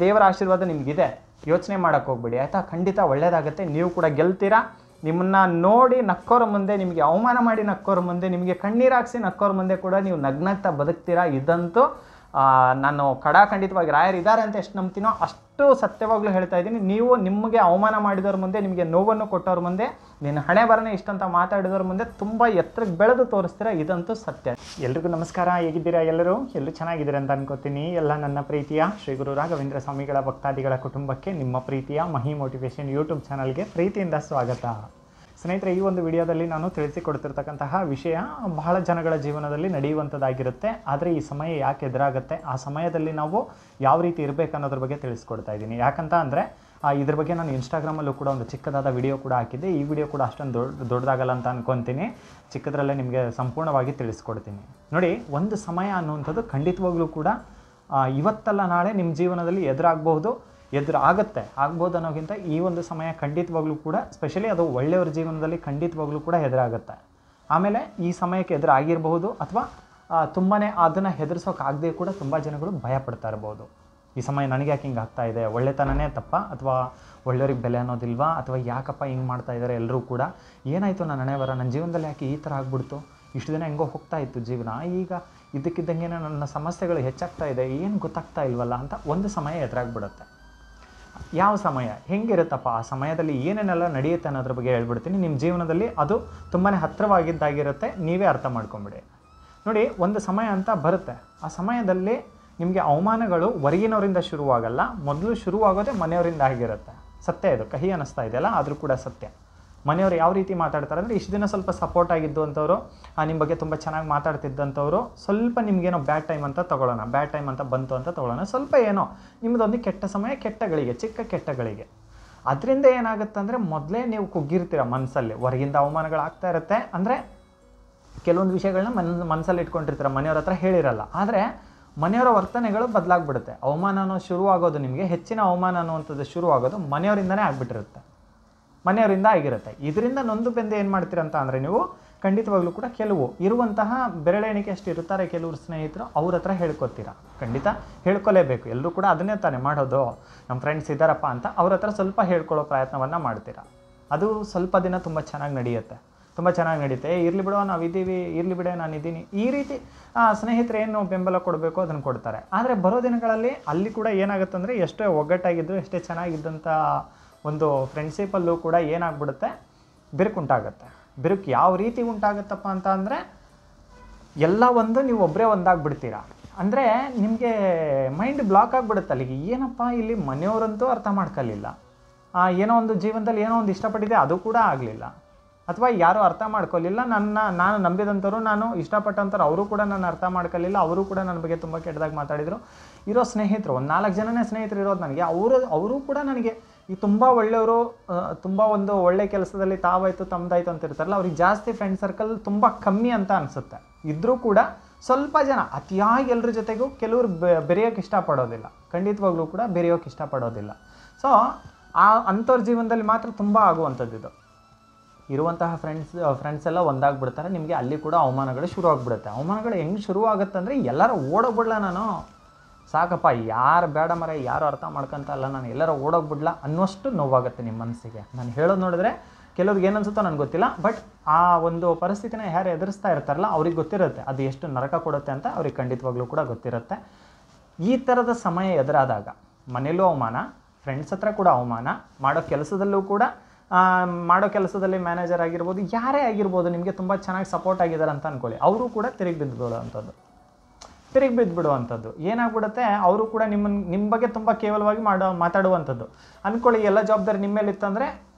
ದೇವರ ಆಶೀರ್ವಾದ ನಿಮಗಿದೆ, ಯೋಚನೆ ಮಾಡೋಕ್ಕೆ ಹೋಗ್ಬೇಡಿ ಆಯಿತಾ. ಖಂಡಿತ ಒಳ್ಳೆಯದಾಗುತ್ತೆ, ನೀವು ಕೂಡ ಗೆಲ್ತೀರಾ. ನಿಮ್ಮನ್ನು ನೋಡಿ ನಕ್ಕೋರ ಮುಂದೆ, ನಿಮಗೆ ಅವಮಾನ ಮಾಡಿ ನಕ್ಕೋರ ಮುಂದೆ, ನಿಮಗೆ ಕಣ್ಣೀರಾಗಿಸಿ ನಕ್ಕೋರ ಮುಂದೆ ಕೂಡ ನೀವು ನಗ್ನಗ್ತಾ ಬದುಕ್ತೀರಾ. ಇದಂತೂ ನಾನು ಖಂಡಿತವಾಗಿ ರಾಯರು ಇದ್ದಾರೆ ಅಂತ ಎಷ್ಟು ನಂಬ್ತೀನೋ ಅಷ್ಟು ಸತ್ಯವಾಗ್ಲೂ ಹೇಳ್ತಾ ಇದ್ದೀನಿ. ನೀವು ನಿಮಗೆ ಅವಮಾನ ಮಾಡಿದವ್ರ ಮುಂದೆ, ನಿಮಗೆ ನೋವನ್ನು ಕೊಟ್ಟವ್ರ ಮುಂದೆ, ನಿನ್ನ ಹಣೆ ಬರನೇ ಇಷ್ಟಂತ ಮಾತಾಡಿದವ್ರ ಮುಂದೆ ತುಂಬ ಎತ್ತರಕ್ಕೆ ಬೆಳೆದು ತೋರಿಸ್ತೀರಾ. ಇದಂತೂ ಸತ್ಯ. ಎಲ್ರಿಗೂ ನಮಸ್ಕಾರ, ಹೇಗಿದ್ದೀರಾ ಎಲ್ಲರೂ ಚೆನ್ನಾಗಿದ್ದೀರಾ ಅಂತ ಅನ್ಕೋತೀನಿ. ಎಲ್ಲ ನನ್ನ ಪ್ರೀತಿಯ ಶ್ರೀ ಗುರು ರಾಘವೇಂದ್ರ ಸ್ವಾಮಿಗಳ ಭಕ್ತಾದಿಗಳ ಕುಟುಂಬಕ್ಕೆ, ನಿಮ್ಮ ಪ್ರೀತಿಯ ಮಹಿ ಮೋಟಿವೇಶನ್ ಯೂಟ್ಯೂಬ್ ಚಾನಲ್ಗೆ ಪ್ರೀತಿಯಿಂದ ಸ್ವಾಗತ. ಸ್ನೇಹಿತರೆ, ಈ ಒಂದು ವಿಡಿಯೋದಲ್ಲಿ ನಾನು ತಿಳಿಸಿಕೊಡ್ತಿರ್ತಕ್ಕಂತಹ ವಿಷಯ ಬಹಳ ಜನಗಳ ಜೀವನದಲ್ಲಿ ನಡೆಯುವಂಥದ್ದಾಗಿರುತ್ತೆ. ಆದರೆ ಈ ಸಮಯ ಯಾಕೆ ಎದುರಾಗುತ್ತೆ, ಆ ಸಮಯದಲ್ಲಿ ನಾವು ಯಾವ ರೀತಿ ಇರಬೇಕು ಅನ್ನೋದ್ರ ಬಗ್ಗೆ ತಿಳಿಸ್ಕೊಡ್ತಾ ಇದ್ದೀನಿ. ಯಾಕಂತ ಅಂದರೆ ಇದ್ರ ಬಗ್ಗೆ ನಾನು ಇನ್ಸ್ಟಾಗ್ರಾಮಲ್ಲೂ ಕೂಡ ಒಂದು ಚಿಕ್ಕದಾದ ವಿಡಿಯೋ ಕೂಡ ಹಾಕಿದ್ದೆ. ಈ ವಿಡಿಯೋ ಕೂಡ ಅಷ್ಟೊಂದು ದೊಡ್ಡದಾಗಲ್ಲ ಅಂತ ಅನ್ಕೊತೀನಿ. ಚಿಕ್ಕದ್ರಲ್ಲೇ ನಿಮಗೆ ಸಂಪೂರ್ಣವಾಗಿ ತಿಳಿಸ್ಕೊಡ್ತೀನಿ. ನೋಡಿ, ಒಂದು ಸಮಯ ಅನ್ನುವಂಥದ್ದು ಖಂಡಿತವಾಗ್ಲೂ ಕೂಡ ಇವತ್ತಲ್ಲ ನಾಳೆ ನಿಮ್ಮ ಜೀವನದಲ್ಲಿ ಆಗ್ಬೋದು ಅನ್ನೋಕ್ಕಿಂತ ಈ ಒಂದು ಸಮಯ ಖಂಡಿತವಾಗ್ಲೂ ಕೂಡ, ಸ್ಪೆಷಲಿ ಅದು ಒಳ್ಳೆಯವ್ರ ಜೀವನದಲ್ಲಿ ಖಂಡಿತವಾಗ್ಲೂ ಕೂಡ ಎದುರಾಗುತ್ತೆ. ಆಮೇಲೆ ಈ ಸಮಯಕ್ಕೆ ಎದುರಾಗಿರ್ಬಹುದು, ಅಥವಾ ತುಂಬಾ ಅದನ್ನು ಹೆದರ್ಸೋಕ್ಕಾಗದೆ ಕೂಡ ತುಂಬ ಜನಗಳು ಭಯ ಪಡ್ತಾ ಇರ್ಬೋದು. ಈ ಸಮಯ ನನಗೆ ಯಾಕೆ ಹಿಂಗೆ ಆಗ್ತಾ ಇದೆ, ಒಳ್ಳೆತನನೇ ತಪ್ಪ, ಅಥವಾ ಒಳ್ಳೆಯವ್ರಿಗೆ ಬೆಲೆ ಅನ್ನೋದಿಲ್ವಾ, ಅಥವಾ ಯಾಕಪ್ಪ ಹಿಂಗೆ ಮಾಡ್ತಾ ಇದ್ದಾರೆ ಎಲ್ಲರೂ ಕೂಡ, ಏನಾಯಿತು ನನ್ನ ಹಣೆ ಬರ, ನನ್ನ ಜೀವನದಲ್ಲಿ ಯಾಕೆ ಈ ಥರ ಆಗ್ಬಿಡ್ತು, ಇಷ್ಟು ದಿನ ಹೆಂಗೋ ಹೋಗ್ತಾ ಇತ್ತು ಜೀವನ, ಈಗ ಇದ್ದಕ್ಕಿದ್ದಂಗೆ ನನ್ನ ಸಮಸ್ಯೆಗಳು ಹೆಚ್ಚಾಗ್ತಾ ಇದೆ, ಏನು ಗೊತ್ತಾಗ್ತಾ ಇಲ್ವಲ್ಲ ಅಂತ ಒಂದು ಸಮಯ ಎದುರಾಗ್ಬಿಡುತ್ತೆ. ಯಾವ ಸಮಯ ಹೆಂಗಿರುತ್ತಪ್ಪ, ಆ ಸಮಯದಲ್ಲಿ ಏನೇನೆಲ್ಲ ನಡೆಯುತ್ತೆ ಅನ್ನೋದ್ರ ಬಗ್ಗೆ ಹೇಳ್ಬಿಡ್ತೀನಿ. ನಿಮ್ಮ ಜೀವನದಲ್ಲಿ ಅದು ತುಂಬಾ ಹತ್ತಿರವಾಗಿದ್ದಾಗಿರುತ್ತೆ, ನೀವೇ ಅರ್ಥ ಮಾಡ್ಕೊಂಬಿಡಿ. ನೋಡಿ, ಒಂದು ಸಮಯ ಅಂತ ಬರುತ್ತೆ, ಆ ಸಮಯದಲ್ಲಿ ನಿಮಗೆ ಅವಮಾನಗಳು ಹೊರಗಿನವರಿಂದ ಶುರುವಾಗಲ್ಲ, ಮೊದಲು ಶುರುವಾಗೋದೇ ಮನೆಯವರಿಂದ ಆಗಿರುತ್ತೆ. ಸತ್ಯ, ಇದು ಕಹಿ ಅನ್ನಿಸ್ತಾ ಇದೆಯಲ್ಲ, ಆದರೂ ಕೂಡ ಸತ್ಯ. ಮನೆಯವರು ಯಾವ ರೀತಿ ಮಾತಾಡ್ತಾರೆ ಅಂದರೆ, ಇಷ್ಟು ದಿನ ಸ್ವಲ್ಪ ಸಪೋರ್ಟ್ ಆಗಿದ್ದು ಅಂಥವ್ರು, ನಿಮ್ಮ ಬಗ್ಗೆ ತುಂಬ ಚೆನ್ನಾಗಿ ಮಾತಾಡ್ತಿದ್ದಂಥವ್ರು, ಸ್ವಲ್ಪ ನಿಮಗೇನೋ ಬ್ಯಾಡ್ ಟೈಮ್ ಅಂತ ತೊಗೊಳ್ಳೋಣ, ಬ್ಯಾಡ್ ಟೈಮ್ ಅಂತ ಬಂತು ಅಂತ ತೊಗೊಳ್ಳೋಣ, ಸ್ವಲ್ಪ ಏನೋ ನಿಮ್ಮದೊಂದು ಕೆಟ್ಟ ಸಮಯ, ಚಿಕ್ಕ ಕೆಟ್ಟಗಳಿಗೆ. ಅದರಿಂದ ಏನಾಗುತ್ತೆ ಅಂದರೆ, ಮೊದಲೇ ನೀವು ಕುಗ್ಗಿರ್ತೀರ ಮನಸ್ಸಲ್ಲಿ, ಹೊರಗಿಂದ ಅವಮಾನಗಳಾಗ್ತಾ ಇರುತ್ತೆ. ಅಂದರೆ ಕೆಲವೊಂದು ವಿಷಯಗಳನ್ನ ಮನಸ್ಸಲ್ಲಿ ಇಟ್ಕೊಂಡಿರ್ತೀರ, ಮನೆಯವ್ರ ಹತ್ರ ಹೇಳಿರಲ್ಲ. ಆದರೆ ಮನೆಯವರ ವರ್ತನೆಗಳು ಬದಲಾಗ್ಬಿಡುತ್ತೆ. ಅವಮಾನ ಅನ್ನೋದು ಶುರುವಾಗೋದು, ನಿಮಗೆ ಹೆಚ್ಚಿನ ಅವಮಾನ ಅನ್ನುವಂಥದ್ದು ಶುರುವಾಗೋದು ಮನೆಯವರಿಂದನೇ ಆಗಿಬಿಟ್ಟಿರುತ್ತೆ, ಮನೆಯವರಿಂದ ಆಗಿರುತ್ತೆ. ಇದರಿಂದ ನೊಂದು ಬೆಂದು ಏನು ಮಾಡ್ತೀರಂತ ಅಂದರೆ, ನೀವು ಖಂಡಿತವಾಗ್ಲೂ ಕೂಡ ಕೆಲವು ಇರುವಂತಹ ಬೆರಳೆಣಿಕೆ ಅಷ್ಟು ಇರ್ತಾರೆ ಕೆಲವರು ಸ್ನೇಹಿತರು, ಅವ್ರ ಹತ್ರ ಹೇಳ್ಕೊತೀರಾ. ಖಂಡಿತ ಹೇಳ್ಕೊಲೇಬೇಕು, ಎಲ್ಲರೂ ಕೂಡ ಅದನ್ನೇ ತಾನೇ ಮಾಡೋದು. ನಮ್ಮ ಫ್ರೆಂಡ್ಸ್ ಇದ್ದಾರಪ್ಪ ಅಂತ ಅವ್ರ ಹತ್ರ ಸ್ವಲ್ಪ ಹೇಳ್ಕೊಳ್ಳೋ ಪ್ರಯತ್ನವನ್ನು ಮಾಡ್ತೀರಾ. ಅದು ಸ್ವಲ್ಪ ದಿನ ತುಂಬ ಚೆನ್ನಾಗಿ ನಡೆಯುತ್ತೆ. ಇರಲಿ ಬಿಡೋ, ನಾವಿದ್ದೀವಿ, ಇರಲಿ ಬಿಡೋ, ನಾನಿದ್ದೀನಿ, ಈ ರೀತಿ ಸ್ನೇಹಿತರು ಏನು ಬೆಂಬಲ ಕೊಡಬೇಕು ಅದನ್ನು ಕೊಡ್ತಾರೆ. ಆದರೆ ಬರೋ ದಿನಗಳಲ್ಲಿ ಅಲ್ಲಿ ಕೂಡ ಏನಾಗುತ್ತೆ ಅಂದರೆ, ಎಷ್ಟೇ ಒಗ್ಗಟ್ಟಾಗಿದ್ದು, ಎಷ್ಟೇ ಚೆನ್ನಾಗಿದ್ದಂಥ ಒಂದು ಫ್ರೆಂಡ್ಶಿಪ್ಪಲ್ಲೂ ಕೂಡ ಏನಾಗ್ಬಿಡುತ್ತೆ, ಬಿರುಕು ಯಾವ ರೀತಿ ಉಂಟಾಗುತ್ತಪ್ಪ ಅಂತ ಅಂದರೆ, ಎಲ್ಲ ನೀವು ಒಬ್ಬರೇ ಒಂದಾಗ್ಬಿಡ್ತೀರಾ. ಅಂದರೆ ನಿಮಗೆ ಮೈಂಡ್ ಬ್ಲಾಕ್ ಆಗಿಬಿಡುತ್ತೆ ಅಲ್ಲಿಗೆ. ಏನಪ್ಪ ಇಲ್ಲಿ ಮನೆಯವರಂತೂ ಅರ್ಥ ಮಾಡ್ಕೊಳ್ಳಿಲ್ಲ, ಏನೋ ಒಂದು ಜೀವನದಲ್ಲಿ ಏನೋ ಒಂದು ಇಷ್ಟಪಟ್ಟಿದೆ ಅದು ಕೂಡ ಆಗಲಿಲ್ಲ, ಅಥವಾ ಯಾರೂ ಅರ್ಥ ಮಾಡ್ಕೊಳ್ಳಿಲ್ಲ, ನಾನು ನಂಬಿದಂಥವ್ರು, ನಾನು ಇಷ್ಟಪಟ್ಟಂಥವ್ರು ಅವರು ಕೂಡ ನನ್ನ ಅರ್ಥ ಮಾಡ್ಕೊಳ್ಳಿಲ್ಲ, ಅವರು ಕೂಡ ನನ್ನ ಬಗ್ಗೆ ತುಂಬ ಕೆಟ್ಟದಾಗಿ ಮಾತಾಡಿದರು. ಇರೋ ಸ್ನೇಹಿತರು ಒಂದು 4 ಜನನೇ ಸ್ನೇಹಿತರು ಇರೋದು ನನಗೆ, ಅವರು ಕೂಡ ನನಗೆ ಈ ತುಂಬ ಒಳ್ಳೆಯವರು, ತುಂಬ ಒಂದು ಒಳ್ಳೆ ಕೆಲಸದಲ್ಲಿ ತಾವಾಯಿತು ತಮ್ಮದಾಯಿತು ಅಂತ ಇರ್ತಾರಲ್ಲ, ಅವ್ರಿಗೆ ಜಾಸ್ತಿ ಫ್ರೆಂಡ್ ಸರ್ಕಲ್ ತುಂಬ ಕಮ್ಮಿ ಅಂತ ಅನಿಸುತ್ತೆ. ಇದ್ದರೂ ಕೂಡ ಸ್ವಲ್ಪ ಜನ, ಅತಿಯಾಗಿ ಎಲ್ಲರ ಜೊತೆಗೂ ಕೆಲವರು ಬೆರೆಯೋಕ್ಕೆ ಇಷ್ಟಪಡೋದಿಲ್ಲ, ಖಂಡಿತವಾಗ್ಲೂ ಕೂಡ ಬೆರೆಯೋಕ್ಕೆ ಇಷ್ಟಪಡೋದಿಲ್ಲ. ಸೊ ಅಂಥವ್ರ ಜೀವನದಲ್ಲಿ ಮಾತ್ರ ತುಂಬ ಆಗುವಂಥದ್ದು ಇದು. ಇರುವಂತಹ ಫ್ರೆಂಡ್ಸ್ ಎಲ್ಲ ಒಂದಾಗ್ಬಿಡ್ತಾರೆ, ನಿಮಗೆ ಅಲ್ಲಿ ಕೂಡ ಅವಮಾನಗಳು ಶುರು ಆಗಿಬಿಡುತ್ತೆ. ಅವಮಾನಗಳು ಹೆಂಗೆ ಶುರು ಆಗುತ್ತೆ ಅಂದರೆ, ಎಲ್ಲರೂ ಓಡೋಗ್ಬಿಡ್ಲ, ನಾನು ಸಾಕಪ್ಪ, ಯಾರು ಬೇಡ ಮರ, ಯಾರು ಅರ್ಥ ಮಾಡ್ಕೊಂತ ಅಲ್ಲ, ನಾನು ಎಲ್ಲರೂ ಓಡೋಗ್ಬಿಡ್ಲ ಅನ್ನೋಷ್ಟು ನೋವಾಗುತ್ತೆ ನಿಮ್ಮ ಮನಸ್ಸಿಗೆ. ನಾನು ಹೇಳೋದು ನೋಡಿದ್ರೆ ಕೆಲವ್ರಿಗೆ ಏನನ್ಸುತ್ತೋ ನನಗೆ ಗೊತ್ತಿಲ್ಲ, ಬಟ್ ಆ ಒಂದು ಪರಿಸ್ಥಿತಿನ ಯಾರು ಎದುರಿಸ್ತಾ ಇರ್ತಾರಲ್ಲ ಅವ್ರಿಗೆ ಗೊತ್ತಿರುತ್ತೆ ಅದು ಎಷ್ಟು ನರಕ ಕೊಡುತ್ತೆ ಅಂತ, ಅವ್ರಿಗೆ ಖಂಡಿತವಾಗ್ಲೂ ಕೂಡ ಗೊತ್ತಿರುತ್ತೆ. ಈ ಥರದ ಸಮಯ ಎದುರಾದಾಗ ಮನೇಲೂ ಅವಮಾನ, ಫ್ರೆಂಡ್ಸ್ ಹತ್ರ ಕೂಡ ಅವಮಾನ, ಮಾಡೋ ಕೆಲಸದಲ್ಲಿ ಮ್ಯಾನೇಜರ್ ಆಗಿರ್ಬೋದು, ಯಾರೇ ಆಗಿರ್ಬೋದು, ನಿಮಗೆ ತುಂಬ ಚೆನ್ನಾಗಿ ಸಪೋರ್ಟ್ ಆಗಿದ್ದಾರೆ ಅಂತ ಅಂದ್ಕೊಳ್ಳಿ, ಅವರು ಕೂಡ ತಿರುಗಿ ಬಿದ್ದುಬಿಡುವಂಥದ್ದು ಏನಾಗ್ಬಿಡುತ್ತೆ. ಅವರು ಕೂಡ ನಿಮ್ಮ ಬಗ್ಗೆ ತುಂಬ ಕೇವಲವಾಗಿ ಮಾತಾಡುವಂಥದ್ದು ಅಂದ್ಕೊಳ್ಳಿ. ಎಲ್ಲ ಜವಾಬ್ದಾರಿ ನಿಮ್ಮ ಮೇಲೆ ಇತ್ತಂದರೆ,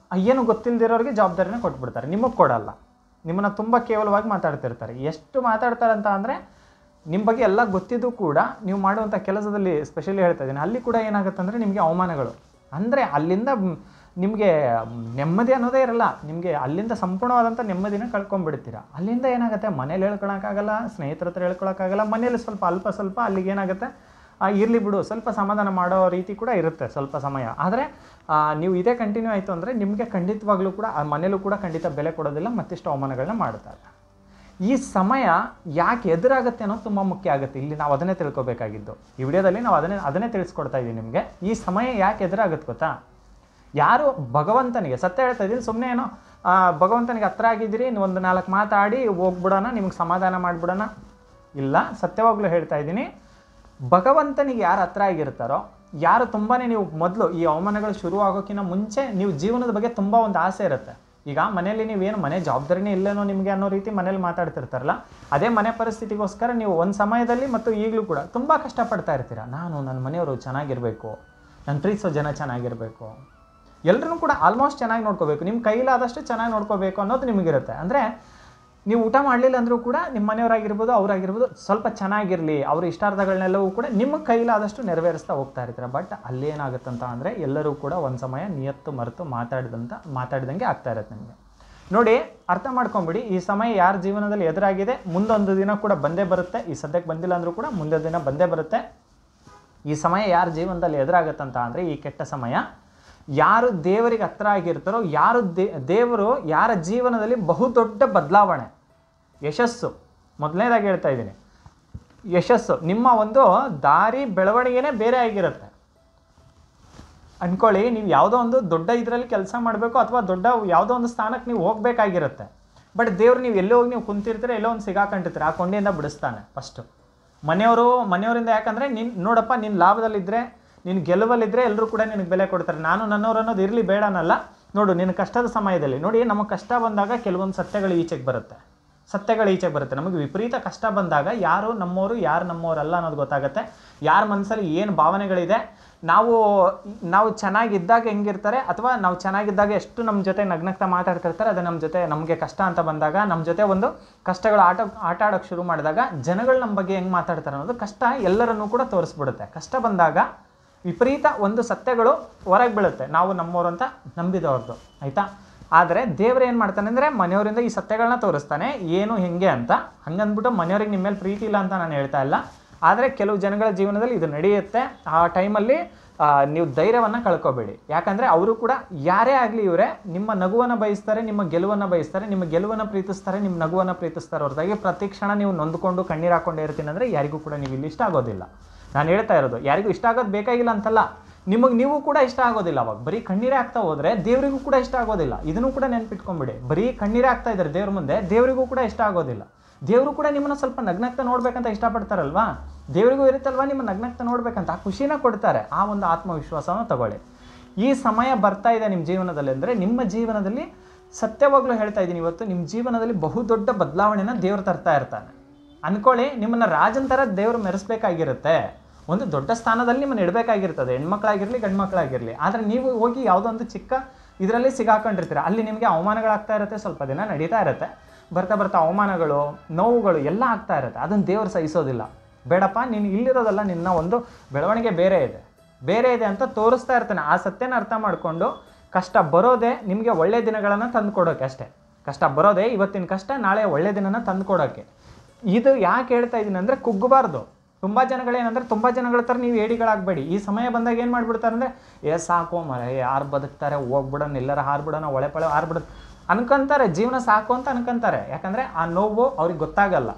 ಏನು ಗೊತ್ತಿಲ್ಲದಿರೋರಿಗೆ ಜವಾಬ್ದಾರಿನ ಕೊಟ್ಬಿಡ್ತಾರೆ, ನಿಮಗೆ ಕೊಡಲ್ಲ. ನಿಮ್ಮನ್ನು ತುಂಬ ಕೇವಲವಾಗಿ ಮಾತಾಡ್ತಿರ್ತಾರೆ. ಎಷ್ಟು ಮಾತಾಡ್ತಾರೆ ಅಂತ ಅಂದರೆ, ನಿಮ್ಮ ಬಗ್ಗೆ ಎಲ್ಲ ಗೊತ್ತಿದ್ದು ಕೂಡ ನೀವು ಮಾಡುವಂಥ ಕೆಲಸದಲ್ಲಿ, ಸ್ಪೆಷಲಿ ಹೇಳ್ತಾ ಇದ್ದೀನಿ, ಅಲ್ಲಿ ಕೂಡ ಏನಾಗುತ್ತೆ ಅಂದರೆ ನಿಮಗೆ ಅವಮಾನಗಳು. ಅಂದರೆ ಅಲ್ಲಿಂದ ನಿಮಗೆ ನೆಮ್ಮದಿ ಅನ್ನೋದೇ ಇರಲ್ಲ, ನಿಮಗೆ ಅಲ್ಲಿಂದ ಸಂಪೂರ್ಣವಾದಂಥ ನೆಮ್ಮದಿನ ಕಳ್ಕೊಂಡ್ಬಿಡ್ತೀರ. ಅಲ್ಲಿಂದ ಏನಾಗುತ್ತೆ, ಮನೇಲಿ ಹೇಳ್ಕೊಳಕ್ಕಾಗಲ್ಲ, ಸ್ನೇಹಿತರ ಹತ್ರ ಹೇಳ್ಕೊಳಕ್ಕಾಗಲ್ಲ, ಮನೇಲಿ ಸ್ವಲ್ಪ ಅಲ್ಲಿಗೆ ಏನಾಗುತ್ತೆ, ಇರಲಿ ಬಿಡು, ಸ್ವಲ್ಪ ಸಮಾಧಾನ ಮಾಡೋ ರೀತಿ ಕೂಡ ಇರುತ್ತೆ ಸ್ವಲ್ಪ ಸಮಯ. ಆದರೆ ನೀವು ಇದೇ ಕಂಟಿನ್ಯೂ ಆಯಿತು ಅಂದರೆ, ನಿಮಗೆ ಖಂಡಿತವಾಗ್ಲೂ ಕೂಡ ಆ ಮನೇಲೂ ಕೂಡ ಖಂಡಿತ ಬೆಲೆ ಕೊಡೋದಿಲ್ಲ, ಮತ್ತಿಷ್ಟು ಅವಮಾನಗಳನ್ನ ಮಾಡ್ತಾರೆ. ಈ ಸಮಯ ಯಾಕೆ ಎದುರಾಗುತ್ತೆ ಅನ್ನೋದು ತುಂಬ ಮುಖ್ಯ ಆಗುತ್ತೆ. ಇಲ್ಲಿ ನಾವು ಅದನ್ನೇ ತಿಳ್ಕೊಬೇಕಾಗಿದ್ದು. ಈ ವಿಡಿಯೋದಲ್ಲಿ ನಾವು ಅದನ್ನೇ ತಿಳಿಸ್ಕೊಡ್ತಾ ಇದ್ದೀವಿ ನಿಮಗೆ. ಈ ಸಮಯ ಯಾಕೆ ಎದುರಾಗುತ್ತೆ ಗೊತ್ತಾ? ಯಾರು ಭಗವಂತನಿಗೆ, ಸತ್ಯ ಹೇಳ್ತಾ ಇದ್ದೀನಿ, ಸುಮ್ಮನೆ ಏನೋ ಭಗವಂತನಿಗೆ ಹತ್ರ ಆಗಿದ್ದೀರಿ, ಒಂದು 4 ಮಾತಾಡಿ ಹೋಗ್ಬಿಡೋಣ, ನಿಮಗೆ ಸಮಾಧಾನ ಮಾಡಿಬಿಡೋಣ, ಇಲ್ಲ, ಸತ್ಯವಾಗ್ಲೂ ಹೇಳ್ತಾ ಇದ್ದೀನಿ, ಭಗವಂತನಿಗೆ ಯಾರು ಹತ್ರ ಆಗಿರ್ತಾರೋ, ಯಾರು ತುಂಬಾ ನೀವು ಮೊದಲು ಈ ಅವಮಾನಗಳು ಶುರು ಆಗೋಕ್ಕಿಂತ ಮುಂಚೆ ನೀವು ಜೀವನದ ಬಗ್ಗೆ ತುಂಬ ಒಂದು ಆಸೆ ಇರುತ್ತೆ. ಈಗ ಮನೆಯಲ್ಲಿ ನೀವೇನು ಮನೆ ಜವಾಬ್ದಾರಿನೇ ಇಲ್ಲೇನೋ ನಿಮಗೆ ಅನ್ನೋ ರೀತಿ ಮನೇಲಿ ಮಾತಾಡ್ತಿರ್ತಾರಲ್ಲ, ಅದೇ ಮನೆ ಪರಿಸ್ಥಿತಿಗೋಸ್ಕರ ನೀವು ಒಂದು ಸಮಯದಲ್ಲಿ ಮತ್ತು ಈಗಲೂ ಕೂಡ ತುಂಬ ಕಷ್ಟಪಡ್ತಾ ಇರ್ತೀರ. ನನ್ನ ಮನೆಯವರು ಚೆನ್ನಾಗಿರಬೇಕು, ನನ್ನ ಪ್ರೀತಿಸೋ ಜನ ಚೆನ್ನಾಗಿರಬೇಕು, ಎಲ್ಲರೂ ಕೂಡ ಆಲ್ಮೋಸ್ಟ್ ಚೆನ್ನಾಗಿ ನೋಡ್ಕೋಬೇಕು, ನಿಮ್ಮ ಕೈಲಾದಷ್ಟು ಚೆನ್ನಾಗಿ ನೋಡ್ಕೋಬೇಕು ಅನ್ನೋದು ನಿಮಗಿರುತ್ತೆ. ಅಂದರೆ ನೀವು ಊಟ ಮಾಡಲಿಲ್ಲ ಅಂದರೂ ಕೂಡ ನಿಮ್ಮ ಮನೆಯವರಾಗಿರ್ಬೋದು, ಅವರಾಗಿರ್ಬೋದು, ಸ್ವಲ್ಪ ಚೆನ್ನಾಗಿರಲಿ, ಅವ್ರ ಇಷ್ಟಾರ್ಥಗಳನ್ನೆಲ್ಲವೂ ಕೂಡ ನಿಮ್ಮ ಕೈಲಾದಷ್ಟು ನೆರವೇರಿಸ್ತಾ ಹೋಗ್ತಾ ಇರ್ತೀರ. ಬಟ್ ಅಲ್ಲೇನಾಗುತ್ತಂತ ಅಂದರೆ ಎಲ್ಲರೂ ಕೂಡ ಒಂದು ಸಮಯ ನಿಯತ್ತು ಮರೆತು ಮಾತಾಡಿದಂಗೆ ಆಗ್ತಾ ಇರುತ್ತೆ ನಿಮಗೆ. ನೋಡಿ, ಅರ್ಥ ಮಾಡ್ಕೊಂಬಿಡಿ, ಈ ಸಮಯ ಯಾರ ಜೀವನದಲ್ಲಿ ಎದುರಾಗಿದೆ, ಮುಂದೊಂದು ದಿನ ಕೂಡ ಬಂದೇ ಬರುತ್ತೆ. ಈ ಸದ್ಯಕ್ಕೆ ಬಂದಿಲ್ಲ ಅಂದರೂ ಕೂಡ ಮುಂದೆ ದಿನ ಬಂದೇ ಬರುತ್ತೆ. ಈ ಸಮಯ ಯಾರ ಜೀವನದಲ್ಲಿ ಎದುರಾಗತ್ತಂತ ಅಂದರೆ, ಈ ಕೆಟ್ಟ ಸಮಯ ಯಾರು ದೇವರಿಗೆ ಹತ್ರ ಆಗಿರ್ತಾರೋ, ಯಾರು ದೇವರು ಯಾರ ಜೀವನದಲ್ಲಿ ಬಹುದೊಡ್ಡ ಬದಲಾವಣೆ, ಯಶಸ್ಸು, ಮೊದಲನೇದಾಗಿ ಹೇಳ್ತಾ ಇದ್ದೀನಿ, ಯಶಸ್ಸು, ನಿಮ್ಮ ಒಂದು ದಾರಿ ಬೆಳವಣಿಗೆನೇ ಬೇರೆ ಆಗಿರುತ್ತೆ. ಅಂದ್ಕೊಳ್ಳಿ, ನೀವು ಯಾವುದೋ ಒಂದು ದೊಡ್ಡ ಇದರಲ್ಲಿ ಕೆಲಸ ಮಾಡಬೇಕು ಅಥವಾ ದೊಡ್ಡ ಯಾವುದೋ ಒಂದು ಸ್ಥಾನಕ್ಕೆ ನೀವು ಹೋಗಬೇಕಾಗಿರುತ್ತೆ. ಬಟ್ ದೇವ್ರು ನೀವು ಎಲ್ಲೋ ಹೋಗಿ ನೀವು ಕುಂತಿರ್ತೀರ, ಎಲ್ಲೋ ಒಂದು ಸಿಗಾಕೊಂಡಿರ್ತೀರ, ಆ ಕೊಂಡಿಯಿಂದ ಬಿಡಿಸ್ತಾನೆ ಫಸ್ಟು. ಮನೆಯವರಿಂದ, ಯಾಕಂದರೆ ನೋಡಪ್ಪ, ನಿನ್ನ ಲಾಭದಲ್ಲಿದ್ದರೆ, ನೀನು ಗೆಲುವಲ್ಲಿದ್ದರೆ ಎಲ್ಲರೂ ಕೂಡ ನಿನಗೆ ಬೆಲೆ ಕೊಡ್ತಾರೆ. ನನ್ನವರು ಅನ್ನೋದು ಇರಲಿ ಬೇಡನಲ್ಲ. ನೋಡು, ನಿನ್ನ ಕಷ್ಟದ ಸಮಯದಲ್ಲಿ ನೋಡಿ, ನಮಗೆ ಕಷ್ಟ ಬಂದಾಗ ಕೆಲವೊಂದು ಸತ್ಯಗಳು ಈಚೆಗೆ ಬರುತ್ತೆ. ನಮಗೆ ವಿಪರೀತ ಕಷ್ಟ ಬಂದಾಗ ಯಾರು ನಮ್ಮವರು, ಯಾರು ನಮ್ಮವರಲ್ಲ ಅನ್ನೋದು ಗೊತ್ತಾಗುತ್ತೆ. ಯಾರ ಮನಸ್ಸಲ್ಲಿ ಏನು ಭಾವನೆಗಳಿದೆ, ನಾವು ಚೆನ್ನಾಗಿದ್ದಾಗ ಹೆಂಗಿರ್ತಾರೆ, ಅಥವಾ ನಾವು ಚೆನ್ನಾಗಿದ್ದಾಗ ಎಷ್ಟು ನಮ್ಮ ಜೊತೆ ನಗ್ನಗ್ತಾ ಮಾತಾಡ್ತಿರ್ತಾರೆ, ಅದು ನಮ್ಮ ಜೊತೆ ನಮಗೆ ಕಷ್ಟ ಅಂತ ಬಂದಾಗ, ನಮ್ಮ ಜೊತೆ ಒಂದು ಕಷ್ಟಗಳು ಆಟ ಆಡೋಕ್ಕೆ ಶುರು ಮಾಡಿದಾಗ ಜನಗಳು ನಮ್ಮ ಬಗ್ಗೆ ಹೆಂಗೆ ಮಾತಾಡ್ತಾರೆ ಅನ್ನೋದು ಕಷ್ಟ ಎಲ್ಲರನ್ನೂ ಕೂಡ ತೋರಿಸ್ಬಿಡುತ್ತೆ. ಕಷ್ಟ ಬಂದಾಗ ವಿಪರೀತ ಒಂದು ಸತ್ಯಗಳು ಹೊರಗೆ ಬೀಳುತ್ತೆ, ನಾವು ನಮ್ಮವರು ಅಂತ ನಂಬಿದವ್ರದ್ದು, ಆಯಿತಾ. ಆದರೆ ದೇವ್ರು ಏನು ಮಾಡ್ತಾನೆ ಅಂದರೆ, ಮನೆಯವರಿಂದ ಈ ಸತ್ಯಗಳನ್ನ ತೋರಿಸ್ತಾನೆ, ಏನು ಹೆಂಗೆ ಅಂತ. ಹಂಗಂದ್ಬಿಟ್ಟು ಮನೆಯವ್ರಿಗೆ ನಿಮ್ಮ ಮೇಲೆ ಪ್ರೀತಿ ಇಲ್ಲ ಅಂತ ನಾನು ಹೇಳ್ತಾ ಇಲ್ಲ. ಆದರೆ ಕೆಲವು ಜನಗಳ ಜೀವನದಲ್ಲಿ ಇದು ನಡೆಯುತ್ತೆ. ಆ ಟೈಮಲ್ಲಿ ನೀವು ಧೈರ್ಯವನ್ನು ಕಳ್ಕೊಬೇಡಿ. ಯಾಕಂದರೆ ಅವರು ಕೂಡ ಯಾರೇ ಆಗಲಿ, ಇವರೇ ನಿಮ್ಮ ನಗುವನ್ನು ಬಯಸ್ತಾರೆ, ನಿಮ್ಮ ಗೆಲುವನ್ನು ಬಯಸ್ತಾರೆ, ನಿಮ್ಮ ಗೆಲುವನ್ನು ಪ್ರೀತಿಸ್ತಾರೆ, ನಿಮ್ಮ ನಗುವನ್ನು ಪ್ರೀತಿಸ್ತಾರೆ. ಹೊರತಾಗಿ ಪ್ರತಿ ಕ್ಷಣ ನೀವು ನೊಂದ್ಕೊಂಡು ಕಣ್ಣೀರು ಹಾಕ್ಕೊಂಡೇ ಇರ್ತೀನಿ ಅಂದರೆ ಯಾರಿಗೂ ಕೂಡ ನೀವು ಇಲ್ಲಿ ಇಷ್ಟ ಆಗೋದಿಲ್ಲ. ನಾನು ಹೇಳ್ತಾ ಇರೋದು, ಯಾರಿಗೂ ಇಷ್ಟ ಆಗೋದು ಬೇಕಾಗಿಲ್ಲ ಅಂತಲ್ಲ, ನೀವು ಕೂಡ ಇಷ್ಟ ಆಗೋದಿಲ್ಲ. ಅವಾಗ ಬರೀ ಕಣ್ಣೀರೇ ಆಗ್ತಾ ಹೋದರೆ ದೇವರಿಗೂ ಕೂಡ ಇಷ್ಟ ಆಗೋದಿಲ್ಲ. ಇದನ್ನು ಕೂಡ ನೆನ್ಪಿಟ್ಕೊಂಬಿಡಿ. ಬರೀ ಕಣ್ಣೀರೇ ಆಗ್ತಾ ಇದ್ದಾರೆ ದೇವ್ರ ಮುಂದೆ, ದೇವರಿಗೂ ಕೂಡ ಇಷ್ಟ ಆಗೋದಿಲ್ಲ. ದೇವರು ಕೂಡ ನಿಮ್ಮನ್ನು ಸ್ವಲ್ಪ ನಗ್ನಗ್ತಾ ನೋಡ್ಬೇಕಂತ ಇಷ್ಟಪಡ್ತಾರಲ್ವಾ, ದೇವರಿಗೂ ಇರುತ್ತಲ್ವ ನಿಮ್ಮ ನಗ್ನಗ್ತಾ ನೋಡ್ಬೇಕಂತ, ಆ ಖುಷಿನ ಕೊಡ್ತಾರೆ. ಆ ಒಂದು ಆತ್ಮವಿಶ್ವಾಸವನ್ನು ತಗೊಳ್ಳಿ. ಈ ಸಮಯ ಬರ್ತಾ ಇದೆ ನಿಮ್ಮ ಜೀವನದಲ್ಲಿ ಅಂದರೆ, ನಿಮ್ಮ ಜೀವನದಲ್ಲಿ ಸತ್ಯವಾಗ್ಲೂ ಹೇಳ್ತಾ ಇದ್ದೀನಿ, ಇವತ್ತು ನಿಮ್ಮ ಜೀವನದಲ್ಲಿ ಬಹುದೊಡ್ಡ ಬದಲಾವಣೆನ ದೇವರು ತರ್ತಾ ಇರ್ತಾನೆ. ಅಂದ್ಕೊಳ್ಳಿ, ನಿಮ್ಮನ್ನು ರಾಜನ ಥರ ದೇವರು ಮೆರೆಸ್ಬೇಕಾಗಿರುತ್ತೆ, ಒಂದು ದೊಡ್ಡ ಸ್ಥಾನದಲ್ಲಿ ನಿಮ್ಮನ್ನು ಇಡಬೇಕಾಗಿರ್ತದೆ, ಹೆಣ್ಮಕ್ಳಾಗಿರಲಿ ಗಂಡು ಮಕ್ಕಳಾಗಿರಲಿ. ಆದರೆ ನೀವು ಹೋಗಿ ಯಾವುದೋ ಒಂದು ಚಿಕ್ಕ ಇದರಲ್ಲಿ ಸಿಗಾಕೊಂಡಿರ್ತೀರ, ಅಲ್ಲಿ ನಿಮಗೆ ಅವಮಾನಗಳಾಗ್ತಾ ಇರುತ್ತೆ, ಸ್ವಲ್ಪ ದಿನ ನಡೀತಾ ಇರುತ್ತೆ, ಬರ್ತಾ ಅವಮಾನಗಳು, ನೋವುಗಳು ಎಲ್ಲ ಆಗ್ತಾ ಇರುತ್ತೆ. ಅದನ್ನು ದೇವರು ಸಹಿಸೋದಿಲ್ಲ. ಬೇಡಪ್ಪ, ನೀನು ಇಲ್ಲಿರೋದಲ್ಲ, ನಿನ್ನ ಒಂದು ಬೆಳವಣಿಗೆ ಬೇರೆ ಇದೆ ಅಂತ ತೋರಿಸ್ತಾ ಇರ್ತಾನೆ. ಆ ಸತ್ಯನ ಅರ್ಥ ಮಾಡಿಕೊಂಡು, ಕಷ್ಟ ಬರೋದೇ ನಿಮಗೆ ಒಳ್ಳೆಯ ದಿನಗಳನ್ನು ತಂದುಕೊಡೋಕ್ಕೆ ಅಷ್ಟೇ. ಕಷ್ಟ ಬರೋದೇ ಇವತ್ತಿನ ಕಷ್ಟ ನಾಳೆ ಒಳ್ಳೆಯ ದಿನನ ತಂದುಕೊಡೋಕ್ಕೆ. ಇದು ಯಾಕೆ ಹೇಳ್ತಾ ಇದ್ದೀನಿ ಅಂದರೆ, ಕುಗ್ಗಬಾರ್ದು. ತುಂಬ ಜನಗಳ ಥರ ನೀವು ಏಡಿಗಳಾಗಬೇಡಿ. ಈ ಸಮಯ ಬಂದಾಗ ಏನು ಮಾಡಿಬಿಡ್ತಾರೆ ಅಂದರೆ, ಸಾಕು ಮರೆ, ಯಾರು ಬದುಕ್ತಾರೆ, ಹೋಗ್ಬಿಡೋಣ, ಎಲ್ಲರ ಹಾರ್ಬಿಡೋಣ, ಒಳೆಪಳೆ ಹಾರ್ಬಿಡೋದು ಅನ್ಕೊಂತಾರೆ, ಜೀವನ ಸಾಕು ಅಂತ ಅನ್ಕೊಂತಾರೆ. ಯಾಕಂದರೆ ಆ ನೋವು ಅವ್ರಿಗೆ ಗೊತ್ತಾಗಲ್ಲ,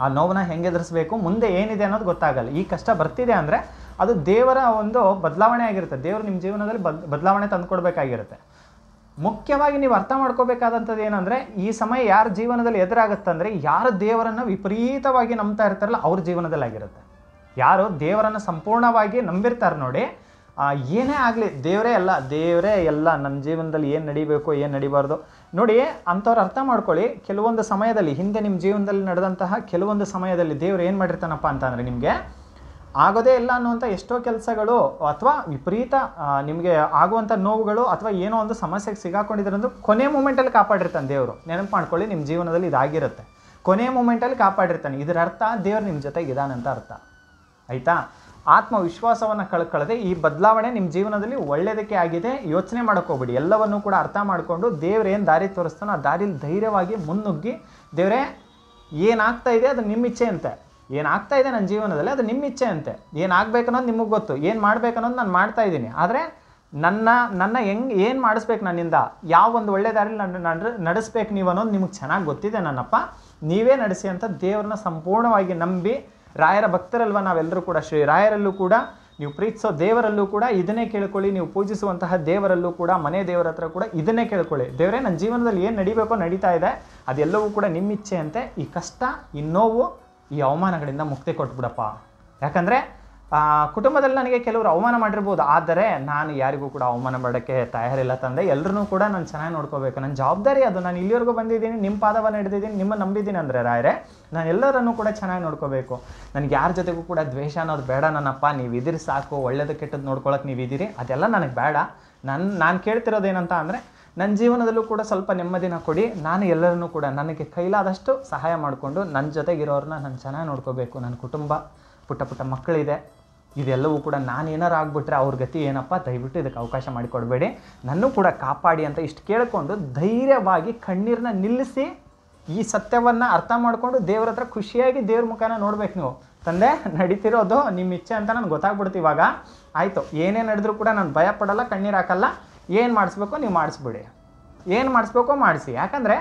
ಆ ನೋವನ್ನ ಹೆಂಗೆ ಎದುರಿಸ್ಬೇಕು, ಮುಂದೆ ಏನಿದೆ ಅನ್ನೋದು ಗೊತ್ತಾಗಲ್ಲ. ಈ ಕಷ್ಟ ಬರ್ತಿದೆ ಅಂದರೆ ಅದು ದೇವರ ಒಂದು ಬದಲಾವಣೆ ಆಗಿರುತ್ತೆ. ದೇವರು ನಿಮ್ಮ ಜೀವನದಲ್ಲಿ ಬದಲಾವಣೆ ತಂದುಕೊಡ್ಬೇಕಾಗಿರುತ್ತೆ. ಮುಖ್ಯವಾಗಿ ನೀವು ಅರ್ಥ ಮಾಡ್ಕೋಬೇಕಾದಂಥದ್ದು ಏನಂದರೆ, ಈ ಸಮಯ ಯಾರ ಜೀವನದಲ್ಲಿ ಎದುರಾಗುತ್ತಂದರೆ, ಯಾರು ದೇವರನ್ನು ವಿಪರೀತವಾಗಿ ನಂಬ್ತಾ ಇರ್ತಾರಲ್ಲ ಅವ್ರ ಜೀವನದಲ್ಲಿ ಆಗಿರುತ್ತೆ. ಯಾರು ದೇವರನ್ನು ಸಂಪೂರ್ಣವಾಗಿ ನಂಬಿರ್ತಾರೆ ನೋಡಿ, ಏನೇ ಆಗಲಿ ದೇವರೇ ಎಲ್ಲ ನನ್ನ ಜೀವನದಲ್ಲಿ ಏನು ನಡಿಬೇಕು, ಏನು ನಡಿಬಾರ್ದು ನೋಡಿ ಅಂಥವ್ರು ಅರ್ಥ ಮಾಡ್ಕೊಳ್ಳಿ. ಕೆಲವೊಂದು ಸಮಯದಲ್ಲಿ, ಹಿಂದೆ ನಿಮ್ಮ ಜೀವನದಲ್ಲಿ ನಡೆದಂತಹ ಕೆಲವೊಂದು ಸಮಯದಲ್ಲಿ ದೇವರು ಏನು ಮಾಡಿರ್ತಾನಪ್ಪ ಅಂತಂದರೆ, ನಿಮಗೆ ಆಗೋದೇ ಇಲ್ಲ ಅನ್ನುವಂಥ ಎಷ್ಟೋ ಕೆಲಸಗಳು ಅಥವಾ ವಿಪರೀತ ನಿಮಗೆ ಆಗುವಂಥ ನೋವುಗಳು ಅಥವಾ ಏನೋ ಒಂದು ಸಮಸ್ಯೆಗೆ ಸಿಗಾಕೊಂಡಿದ್ರಂದು ಕೊನೆ ಮೂಮೆಂಟಲ್ಲಿ ಕಾಪಾಡಿರ್ತಾನೆ ದೇವರು. ನೆನಪು ಮಾಡ್ಕೊಳ್ಳಿ, ನಿಮ್ಮ ಜೀವನದಲ್ಲಿ ಇದಾಗಿರುತ್ತೆ, ಕೊನೆ ಮೂಮೆಂಟಲ್ಲಿ ಕಾಪಾಡಿರ್ತಾನೆ. ಇದರ ಅರ್ಥ ದೇವರು ನಿಮ್ಮ ಜೊತೆಗೆ ಇದಾನಂತ ಅರ್ಥ, ಆಯಿತಾ. ಆತ್ಮವಿಶ್ವಾಸವನ್ನು ಕಳ್ಕೊಳ್ಳದೆ ಈ ಬದಲಾವಣೆ ನಿಮ್ಮ ಜೀವನದಲ್ಲಿ ಒಳ್ಳೆಯದಕ್ಕೆ ಆಗಿದೆ, ಯೋಚನೆ ಮಾಡೋಕ್ಕೋಗ್ಬಿಡಿ. ಎಲ್ಲವನ್ನೂ ಕೂಡ ಅರ್ಥ ಮಾಡಿಕೊಂಡು ದೇವ್ರು ಏನು ದಾರಿ ತೋರಿಸ್ತಾನೋ ಆ ದಾರಿಲಿ ಧೈರ್ಯವಾಗಿ ಮುನ್ನುಗ್ಗಿ, ದೇವರೇ ಏನಾಗ್ತಾ ಇದೆ ಅದು ನಿಮ್ಮ ಇಚ್ಛೆ ಅಂತೆ, ಏನಾಗ್ತಾ ಇದೆ ನನ್ನ ಜೀವನದಲ್ಲಿ ಅದು ನಿಮ್ಮ ಇಚ್ಛೆ ಅಂತೆ, ಏನಾಗಬೇಕನ್ನೋದು ನಿಮಗೆ ಗೊತ್ತು, ಏನು ಮಾಡಬೇಕನ್ನೋದು ನಾನು ಮಾಡ್ತಾ ಇದ್ದೀನಿ, ಆದರೆ ನನ್ನ ಏನು ಮಾಡಿಸ್ಬೇಕು, ನನ್ನಿಂದ ಯಾವ ಒಂದು ಒಳ್ಳೆ ದಾರಿಲಿ ನಡೆಸ್ಬೇಕು ನೀವು ಅನ್ನೋದು ನಿಮಗೆ ಚೆನ್ನಾಗಿ ಗೊತ್ತಿದೆ ನನ್ನಪ್ಪ, ನೀವೇ ನಡೆಸಿ ಅಂತ ದೇವ್ರನ್ನ ಸಂಪೂರ್ಣವಾಗಿ ನಂಬಿ, ರಾಯರ ಭಕ್ತರಲ್ವ ನಾವೆಲ್ಲರೂ ಕೂಡ, ಶ್ರೀ ರಾಯರಲ್ಲೂ ಕೂಡ, ನೀವು ಪ್ರೀತಿಸೋ ದೇವರಲ್ಲೂ ಕೂಡ ಇದನ್ನೇ ಕೇಳ್ಕೊಳ್ಳಿ, ನೀವು ಪೂಜಿಸುವಂತಹ ದೇವರಲ್ಲೂ ಕೂಡ, ಮನೆ ದೇವರ ಹತ್ರ ಕೂಡ ಇದನ್ನೇ ಕೇಳ್ಕೊಳ್ಳಿ, ದೇವರೇ ನನ್ನ ಜೀವನದಲ್ಲಿ ಏನು ನಡಿಬೇಕೋ ನಡೀತಾ ಇದೆ, ಅದೆಲ್ಲವೂ ಕೂಡ ನಿಮ್ಮ ಇಚ್ಛೆಯಂತೆ, ಈ ಕಷ್ಟ, ಈ ನೋವು, ಈ ಅವಮಾನಗಳಿಂದ ಮುಕ್ತಿ ಕೊಟ್ಬಿಡಪ್ಪ. ಯಾಕಂದರೆ ಕುಟುಂಬದಲ್ಲಿ ನನಗೆ ಕೆಲವರು ಅವಮಾನ ಮಾಡಿರ್ಬೋದು, ಆದರೆ ನಾನು ಯಾರಿಗೂ ಕೂಡ ಅವಮಾನ ಮಾಡೋಕ್ಕೆ ತಯಾರಿಲ್ಲ ತಂದೆ. ಎಲ್ಲರೂ ಕೂಡ ನಾನು ಚೆನ್ನಾಗಿ ನೋಡ್ಕೋಬೇಕು, ನನ್ನ ಜವಾಬ್ದಾರಿ ಅದು. ನಾನು ಇಲ್ಲಿವರೆಗೂ ಬಂದಿದ್ದೀನಿ, ನಿಮ್ಮ ಪಾದವನ್ನು ಹಿಡಿದಿದ್ದೀನಿ, ನಿಮ್ಮ ನಂಬಿದ್ದೀನಿ ಅಂದರೆ ರಾಯರೇ, ನಾನು ಎಲ್ಲರನ್ನೂ ಕೂಡ ಚೆನ್ನಾಗಿ ನೋಡ್ಕೋಬೇಕು. ನನಗೆ ಯಾರ ಜೊತೆಗೂ ಕೂಡ ದ್ವೇಷ ಅನ್ನೋದು ಬೇಡ ನನ್ನಪ್ಪ, ನೀವು ಇದಿರಿ ಸಾಕು, ಒಳ್ಳೇದು ಕೆಟ್ಟದ್ದು ನೋಡ್ಕೊಳಕ್ಕೆ ನೀವು ಇದ್ದೀರಿ, ಅದೆಲ್ಲ ನನಗೆ ಬೇಡ. ನಾನು ಕೇಳ್ತಿರೋದೇನಂತ ಅಂದರೆ, ನನ್ನ ಜೀವನದಲ್ಲೂ ಕೂಡ ಸ್ವಲ್ಪ ನೆಮ್ಮದಿನ ಕೊಡಿ, ನಾನು ಎಲ್ಲರನ್ನೂ ಕೂಡ ನನಗೆ ಕೈಲಾದಷ್ಟು ಸಹಾಯ ಮಾಡಿಕೊಂಡು ನನ್ನ ಜೊತೆಗಿರೋರನ್ನ ನಾನು ಚೆನ್ನಾಗಿ ನೋಡ್ಕೋಬೇಕು. ನನ್ನ ಕುಟುಂಬ, ಪುಟ್ಟ ಪುಟ್ಟ ಮಕ್ಕಳಿದೆ, ಇದೆಲ್ಲವೂ ಕೂಡ ನಾನು ಏನಾರು ಆಗಿಬಿಟ್ರೆ ಅವ್ರ ಗತಿ ಏನಪ್ಪ, ದಯವಿಟ್ಟು ಇದಕ್ಕೆ ಅವಕಾಶ ಮಾಡಿಕೊಡಬೇಡಿ, ನನ್ನೂ ಕೂಡ ಕಾಪಾಡಿ ಅಂತ ಇಷ್ಟು ಕೇಳಿಕೊಂಡು ಧೈರ್ಯವಾಗಿ ಕಣ್ಣೀರನ್ನ ನಿಲ್ಲಿಸಿ ಈ ಸತ್ಯವನ್ನು ಅರ್ಥ ಮಾಡಿಕೊಂಡು ದೇವ್ರ ಹತ್ರ ಖುಷಿಯಾಗಿ ದೇವ್ರ ಮುಖಾನ ನೋಡ್ಬೇಕು ನೀವು. ತಂದೆ, ನಡೀತಿರೋದು ನಿಮ್ಮ ಇಚ್ಛೆ ಅಂತ ನನಗೆ ಗೊತ್ತಾಗ್ಬಿಡ್ತು ಇವಾಗ. ಆಯಿತು, ಏನೇ ನಡೆದ್ರೂ ಕೂಡ ನಾನು ಭಯ ಪಡಲ್ಲ, ಕಣ್ಣೀರು ಹಾಕಲ್ಲ, ಏನು ಮಾಡಿಸ್ಬೇಕೋ ನೀವು ಮಾಡಿಸ್ಬಿಡಿ, ಏನು ಮಾಡಿಸ್ಬೇಕೋ ಮಾಡಿಸಿ. ಯಾಕಂದರೆ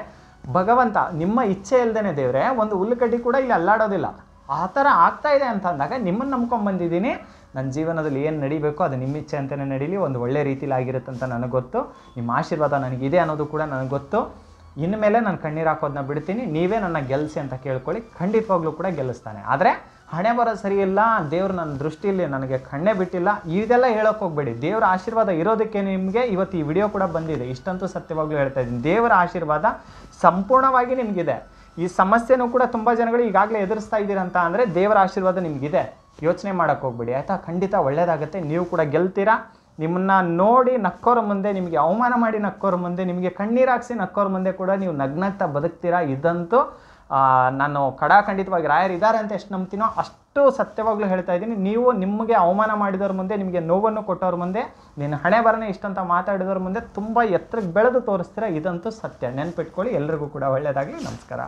ಭಗವಂತ ನಿಮ್ಮ ಇಚ್ಛೆ ಇಲ್ಲದೇ ದೇವರೇ ಒಂದು ಹುಲ್ಲುಕಡ್ಡಿ ಕೂಡ ಇಲ್ಲಿ ಅಲ್ಲಾಡೋದಿಲ್ಲ. ಆ ಥರ ಆಗ್ತಾ ಇದೆ ಅಂತ ಅಂದಾಗ ನಿಮ್ಮನ್ನು ನಂಬ್ಕೊಂಬಂದಿದ್ದೀನಿ, ನನ್ನ ಜೀವನದಲ್ಲಿ ಏನು ನಡಿಬೇಕೋ ಅದು ನಿಮ್ಮ ಇಚ್ಛೆ ಅಂತಲೇ ನಡೀಲಿ, ಒಂದು ಒಳ್ಳೆ ರೀತಿಲಿ ಆಗಿರುತ್ತೆ ಅಂತ ನನಗೆ ಗೊತ್ತು, ನಿಮ್ಮ ಆಶೀರ್ವಾದ ನನಗಿದೆ ಅನ್ನೋದು ಕೂಡ ನನಗೆ ಗೊತ್ತು. ಇನ್ಮೇಲೆ ನಾನು ಕಣ್ಣೀರು ಹಾಕೋದನ್ನ ಬಿಡ್ತೀನಿ, ನೀವೇ ನನ್ನ ಗೆಲ್ಲಿಸಿ ಅಂತ ಕೇಳ್ಕೊಳ್ಳಿ, ಖಂಡಿತವಾಗ್ಲೂ ಕೂಡ ಗೆಲ್ಲಿಸ್ತಾನೆ. ಆದರೆ ಹಣೆ ಬರೋದು ಸರಿ ಇಲ್ಲ, ದೇವ್ರು ನನ್ನ ದೃಷ್ಟಿಯಲ್ಲಿ ನನಗೆ ಕಣ್ಣೇ ಬಿಟ್ಟಿಲ್ಲ, ಇದೆಲ್ಲ ಹೇಳೋಕೆ ಹೋಗಬೇಡಿ. ದೇವರ ಆಶೀರ್ವಾದ ಇರೋದಕ್ಕೆ ನಿಮಗೆ ಇವತ್ತು ಈ ವಿಡಿಯೋ ಕೂಡ ಬಂದಿದೆ, ಇಷ್ಟಂತೂ ಸತ್ಯವಾಗ್ಲೂ ಹೇಳ್ತಾ ಇದ್ದೀನಿ. ದೇವರ ಆಶೀರ್ವಾದ ಸಂಪೂರ್ಣವಾಗಿ ನಿಮಗಿದೆ. ಈ ಸಮಸ್ಯೆನೂ ಕೂಡ ತುಂಬ ಜನಗಳು ಈಗಾಗಲೇ ಎದುರಿಸ್ತಾ ಇದ್ದೀರಂತ ಅಂದರೆ ದೇವರ ಆಶೀರ್ವಾದ ನಿಮಗಿದೆ, ಯೋಚನೆ ಮಾಡೋಕ್ಕೆ ಹೋಗ್ಬೇಡಿ ಆಯಿತಾ. ಖಂಡಿತ ಒಳ್ಳೆಯದಾಗುತ್ತೆ, ನೀವು ಕೂಡ ಗೆಲ್ತೀರಾ. ನಿಮ್ಮನ್ನು ನೋಡಿ ನಕ್ಕೋರ ಮುಂದೆ, ನಿಮಗೆ ಅವಮಾನ ಮಾಡಿ ನಕ್ಕೋರ ಮುಂದೆ, ನಿಮಗೆ ಕಣ್ಣೀರು ಹಾಕ್ಸಿ ನಕ್ಕೋರ ಮುಂದೆ ಕೂಡ ನೀವು ನಗ್ನಗ್ತಾ ಬದುಕ್ತೀರಾ. ಇದಂತೂ ನಾನು ಖಂಡಿತವಾಗಿ ರಾಯರು ಇದ್ದಾರೆ ಅಂತ ಎಷ್ಟು ನಂಬ್ತೀನೋ ಅಷ್ಟು ಸತ್ಯವಾಗ್ಲೂ ಹೇಳ್ತಾ ಇದ್ದೀನಿ. ನೀವು ನಿಮಗೆ ಅವಮಾನ ಮಾಡಿದವ್ರ ಮುಂದೆ, ನಿಮಗೆ ನೋವನ್ನು ಕೊಟ್ಟವ್ರ ಮುಂದೆ, ನಿನ್ನ ಹಣೆ ಬರನೇ ಇಷ್ಟಂತ ಮಾತಾಡಿದವ್ರ ಮುಂದೆ ತುಂಬ ಎತ್ತರಕ್ಕೆ ಬೆಳೆದು ತೋರಿಸ್ತೀರಾ. ಇದಂತೂ ಸತ್ಯ, ನೆನ್ಪಿಟ್ಕೊಳ್ಳಿ. ಎಲ್ರಿಗೂ ಕೂಡ ಒಳ್ಳೆಯದಾಗಲಿ. ನಮಸ್ಕಾರ.